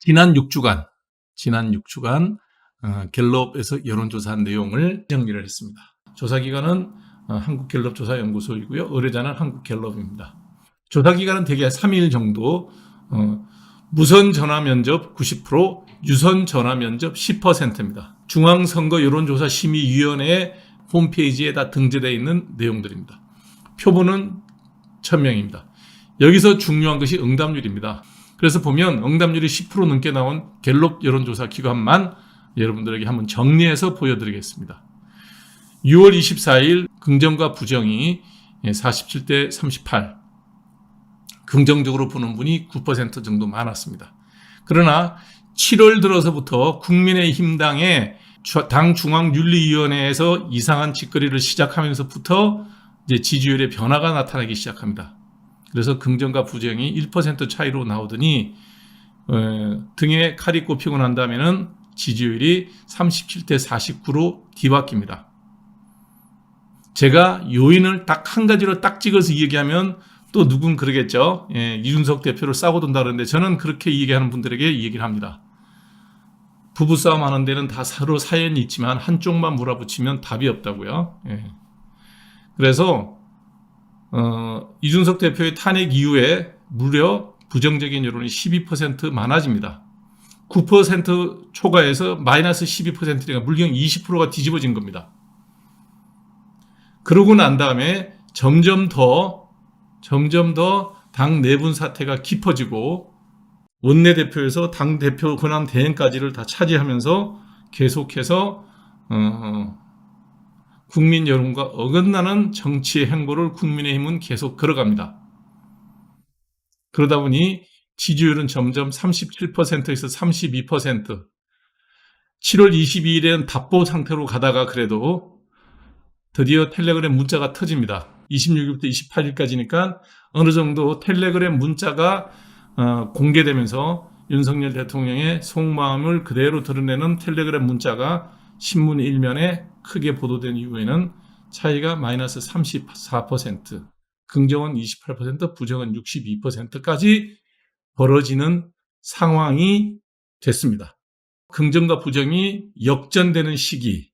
지난 6주간 갤럽에서 여론조사한 내용을 정리를 했습니다. 조사기관은 한국갤럽조사연구소이고요. 의뢰자는 한국갤럽입니다. 조사기간은 대개 3일 정도, 무선 전화면접 90%, 유선 전화면접 10%입니다. 중앙선거 여론조사심의위원회 홈페이지에 다 등재되어 있는 내용들입니다. 표본은 1000명입니다. 여기서 중요한 것이 응답률입니다. 그래서 보면 응답률이 10% 넘게 나온 갤럽 여론조사 기관만 여러분들에게 한번 정리해서 보여드리겠습니다. 6월 24일 긍정과 부정이 47대 38, 긍정적으로 보는 분이 9% 정도 많았습니다. 그러나 7월 들어서부터 국민의힘당의 당 중앙윤리위원회에서 이상한 짓거리를 시작하면서부터 이제 지지율의 변화가 나타나기 시작합니다. 그래서 긍정과 부정이 1% 차이로 나오더니 등에 칼이 꼽히고 난 다음에는 지지율이 37대 49로 뒤바뀝니다. 제가 요인을 딱 한 가지로 딱 찍어서 얘기하면 또 누군 그러겠죠. 이준석 대표를 싸고 돈다 그러는데 저는 그렇게 얘기하는 분들에게 이 얘기를 합니다. 부부싸움 하는 데는 다 서로 사연이 있지만 한쪽만 몰아붙이면 답이 없다고요. 그래서 이준석 대표의 탄핵 이후에 무려 부정적인 여론이 12% 많아집니다. 9% 초과해서 마이너스 12%니까 물경 20%가 뒤집어진 겁니다. 그러고 난 다음에 점점 더 당 내분 사태가 깊어지고 원내대표에서 당대표 권한 대행까지를 다 차지하면서 계속해서 국민 여론과 어긋나는 정치의 행보를 국민의힘은 계속 걸어갑니다. 그러다 보니 지지율은 점점 37%에서 32%, 7월 22일에는 답보 상태로 가다가 그래도 드디어 텔레그램 문자가 터집니다. 26일부터 28일까지니까 어느 정도 텔레그램 문자가 공개되면서 윤석열 대통령의 속마음을 그대로 드러내는 텔레그램 문자가 신문 일면에 크게 보도된 이후에는 차이가 마이너스 34%, 긍정은 28%, 부정은 62%까지 벌어지는 상황이 됐습니다. 긍정과 부정이 역전되는 시기,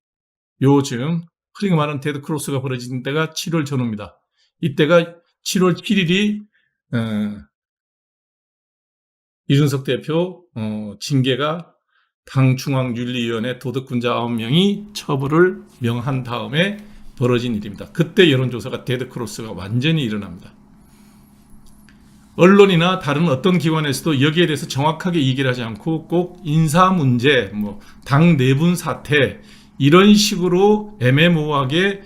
요즘 흔히 말하는 데드크로스가 벌어지는 때가 7월 전후입니다. 이때가 7월 7일이 이준석 대표 징계가 당 중앙윤리위원회 도덕군자 9명이 처벌을 명한 다음에 벌어진 일입니다. 그때 여론조사가 데드크로스가 완전히 일어납니다. 언론이나 다른 어떤 기관에서도 여기에 대해서 정확하게 얘기를 하지 않고 꼭 인사 문제, 당 내분 사태 이런 식으로 애매모호하게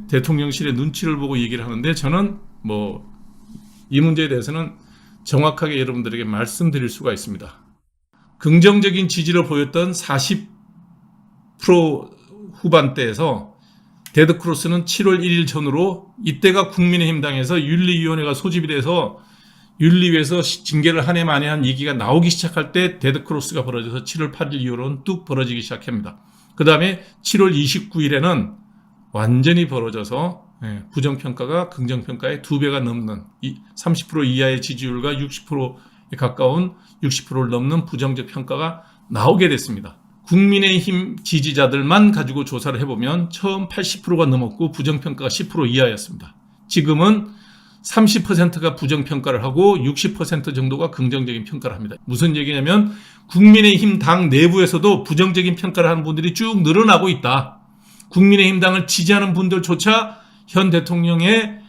대통령실의 눈치를 보고 얘기를 하는데 저는 이 문제에 대해서는 정확하게 여러분들에게 말씀드릴 수가 있습니다. 긍정적인 지지를 보였던 40% 후반대에서 데드크로스는 7월 1일 전후로 이때가 국민의힘당에서 윤리위원회가 소집이 돼서 윤리위에서 징계를 한 해 만에 한 얘기가 나오기 시작할 때 데드크로스가 벌어져서 7월 8일 이후로는 뚝 벌어지기 시작합니다. 그 다음에 7월 29일에는 완전히 벌어져서 부정평가가 긍정평가의 2배가 넘는 30% 이하의 지지율과 60%에 가까운 60%를 넘는 부정적 평가가 나오게 됐습니다. 국민의힘 지지자들만 가지고 조사를 해보면 처음 80%가 넘었고 부정평가가 10% 이하였습니다. 지금은 30%가 부정평가를 하고 60% 정도가 긍정적인 평가를 합니다. 무슨 얘기냐면 국민의힘 당 내부에서도 부정적인 평가를 하는 분들이 쭉 늘어나고 있다. 국민의힘 당을 지지하는 분들조차 현 대통령의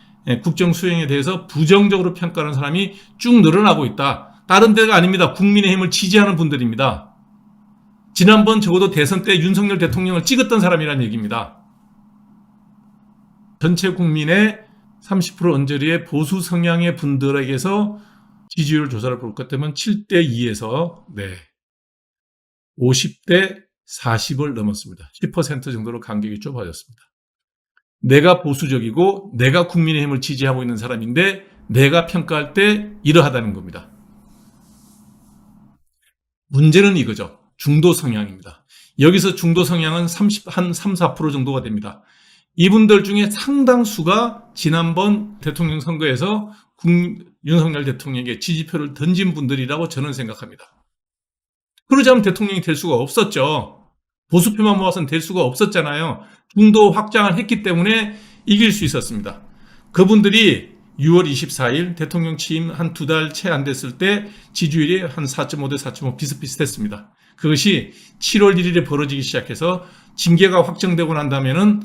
국정 수행에 대해서 부정적으로 평가하는 사람이 쭉 늘어나고 있다. 다른 데가 아닙니다. 국민의힘을 지지하는 분들입니다. 지난번 적어도 대선 때 윤석열 대통령을 찍었던 사람이라는 얘기입니다. 전체 국민의 30% 언저리의 보수 성향의 분들에게서 지지율 조사를 볼 것 같으면 7대 2에서 50대 40을 넘었습니다. 10% 정도로 간격이 좁아졌습니다. 내가 보수적이고 내가 국민의힘을 지지하고 있는 사람인데 내가 평가할 때 이러하다는 겁니다. 문제는 이거죠. 중도 성향입니다. 여기서 중도 성향은 한 3, 4% 정도가 됩니다. 이분들 중에 상당수가 지난번 대통령 선거에서 윤석열 대통령에게 지지표를 던진 분들이라고 저는 생각합니다. 그러지 않으면 대통령이 될 수가 없었죠. 보수표만 모아서는 될 수가 없었잖아요. 중도 확장을 했기 때문에 이길 수 있었습니다. 그분들이 6월 24일 대통령 취임 한 2달 채 안 됐을 때 지지율이 한 4.5 대 4.5 비슷비슷했습니다. 그것이 7월 1일에 벌어지기 시작해서 징계가 확정되고 난다면은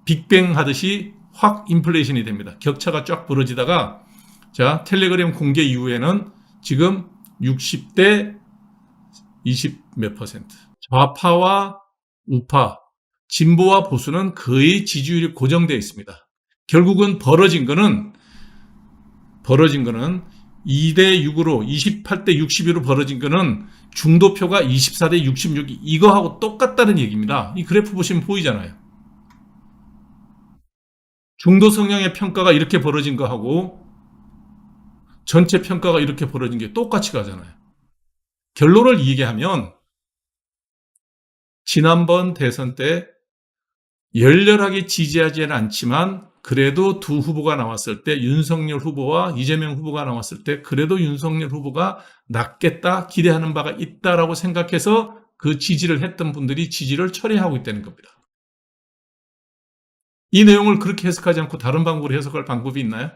빅뱅 하듯이 확 인플레이션이 됩니다. 격차가 쫙 벌어지다가 자, 텔레그램 공개 이후에는 지금 60대 20 몇 퍼센트. 좌파와 우파, 진보와 보수는 거의 지지율이 고정되어 있습니다. 결국은 벌어진 거는 2대 6으로 28대 62로 벌어진 거는 중도표가 24대 66이 이거하고 똑같다는 얘기입니다. 이 그래프 보시면 보이잖아요. 중도 성향의 평가가 이렇게 벌어진 거하고 전체 평가가 이렇게 벌어진 게 똑같이 가잖아요. 결론을 얘기하면 지난번 대선 때 열렬하게 지지하지는 않지만 그래도 두 후보가 나왔을 때 윤석열 후보와 이재명 후보가 나왔을 때 그래도 윤석열 후보가 낫겠다 기대하는 바가 있다라고 생각해서 그 지지를 했던 분들이 지지를 철회하고 있다는 겁니다. 이 내용을 그렇게 해석하지 않고 다른 방법으로 해석할 방법이 있나요?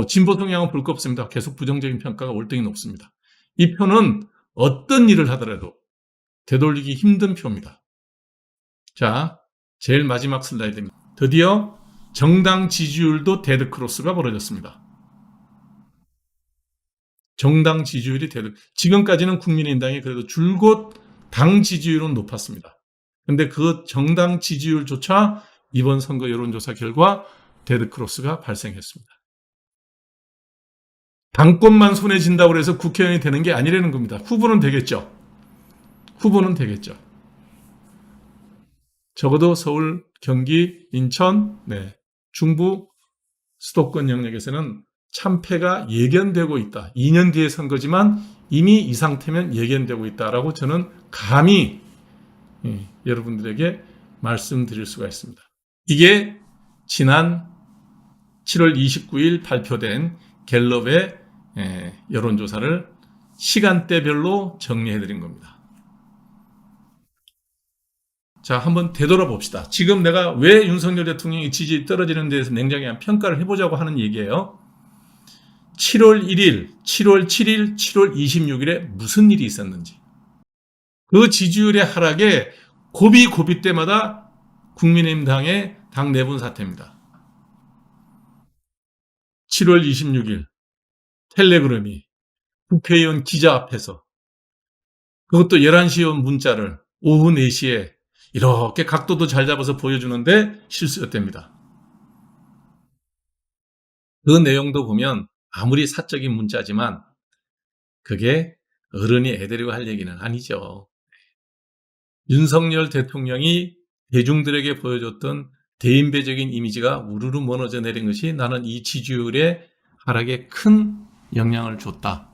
진보 성향은 볼 거 없습니다. 계속 부정적인 평가가 월등히 높습니다. 이 표는 어떤 일을 하더라도 되돌리기 힘든 표입니다. 자, 제일 마지막 슬라이드입니다. 드디어 정당 지지율도 데드크로스가 벌어졌습니다. 정당 지지율이 지금까지는 국민의힘당이 그래도 줄곧 당 지지율은 높았습니다. 그런데 그 정당 지지율조차 이번 선거 여론조사 결과 데드크로스가 발생했습니다. 당권만 손에 쥔다고 해서 국회의원이 되는 게 아니라는 겁니다. 후보는 되겠죠. 적어도 서울, 경기, 인천, 중부, 수도권 영역에서는 참패가 예견되고 있다. 2년 뒤의 선거지만 이미 이 상태면 예견되고 있다라고 저는 감히 여러분들에게 말씀드릴 수가 있습니다. 이게 지난 7월 29일 발표된 갤럽의 여론조사를 시간대별로 정리해드린 겁니다. 자, 한번 되돌아봅시다. 지금 내가 왜 윤석열 대통령이 지지율이 떨어지는 데에서 냉정히 한 평가를 해보자고 하는 얘기예요. 7월 1일, 7월 7일, 7월 26일에 무슨 일이 있었는지. 그 지지율의 하락에 고비 때마다 국민의힘 당의 당 내분 사태입니다. 7월 26일 텔레그램이 국회의원 기자 앞에서 그것도 11시에 온 문자를 오후 4시에 이렇게 각도도 잘 잡아서 보여주는데 실수였답니다. 그 내용도 보면 아무리 사적인 문자지만 그게 어른이 애들이고 할 얘기는 아니죠. 윤석열 대통령이 대중들에게 보여줬던 대인배적인 이미지가 우르르 무너져 내린 것이 나는 이 지지율의 하락에 큰 영향을 줬다.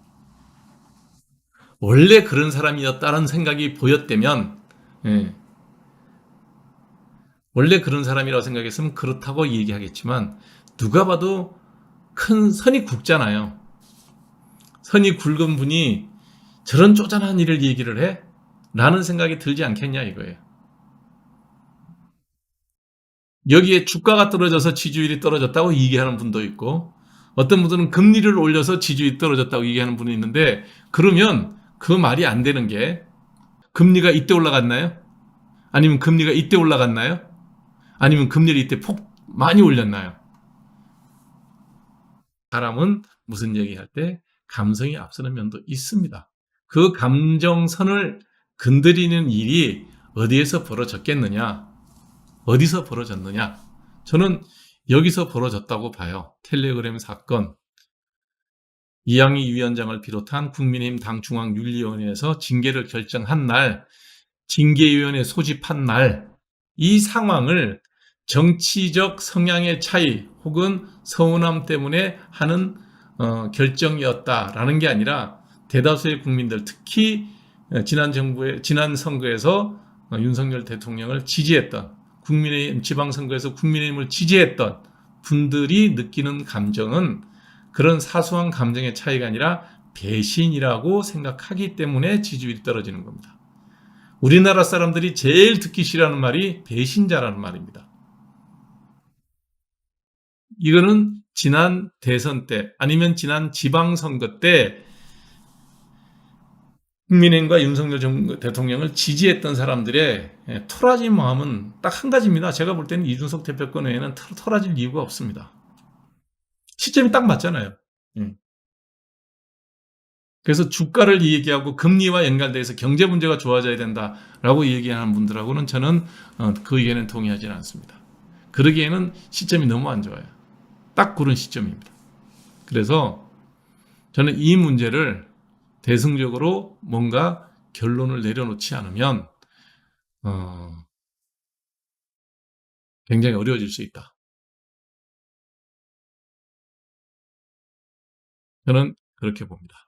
원래 그런 사람이었다는 생각이 보였다면 원래 그런 사람이라고 생각했으면 그렇다고 얘기하겠지만 누가 봐도 큰 선이 굵잖아요. 선이 굵은 분이 저런 쪼잔한 일을 얘기를 해? 라는 생각이 들지 않겠냐 이거예요. 여기에 주가가 떨어져서 지지율이 떨어졌다고 얘기하는 분도 있고 어떤 분들은 금리를 올려서 지지율이 떨어졌다고 얘기하는 분이 있는데 그러면 그 말이 안 되는 게 금리가 이때 올라갔나요? 아니면 금리가 이때 올라갔나요? 아니면 금리를 이때 많이 올렸나요? 사람은 무슨 얘기할 때 감성이 앞서는 면도 있습니다. 그 감정선을 건드리는 일이 어디에서 벌어졌겠느냐? 어디서 벌어졌느냐? 저는 여기서 벌어졌다고 봐요. 텔레그램 사건, 이양희 위원장을 비롯한 국민의힘 당 중앙윤리위원회에서 징계를 결정한 날, 징계위원회 소집한 날, 이 상황을 정치적 성향의 차이 혹은 서운함 때문에 하는 결정이었다라는 게 아니라 대다수의 국민들, 특히 지난 선거에서 윤석열 대통령을 지지했던 국민의힘 지방선거에서 국민의힘을 지지했던 분들이 느끼는 감정은 그런 사소한 감정의 차이가 아니라 배신이라고 생각하기 때문에 지지율이 떨어지는 겁니다. 우리나라 사람들이 제일 듣기 싫어하는 말이 배신자라는 말입니다. 이거는 지난 대선 때 아니면 지난 지방선거 때 국민의힘과 윤석열 대통령을 지지했던 사람들의 토라진 마음은 딱 한 가지입니다. 제가 볼 때는 이준석 대표권 외에는 토라질 이유가 없습니다. 시점이 딱 맞잖아요. 그래서 주가를 얘기하고 금리와 연관돼서 경제 문제가 좋아져야 된다라고 얘기하는 분들하고는 저는 그 의견에 동의하지는 않습니다. 그러기에는 시점이 너무 안 좋아요. 딱 그런 시점입니다. 그래서 저는 이 문제를 대승적으로 뭔가 결론을 내려놓지 않으면 굉장히 어려워질 수 있다. 저는 그렇게 봅니다.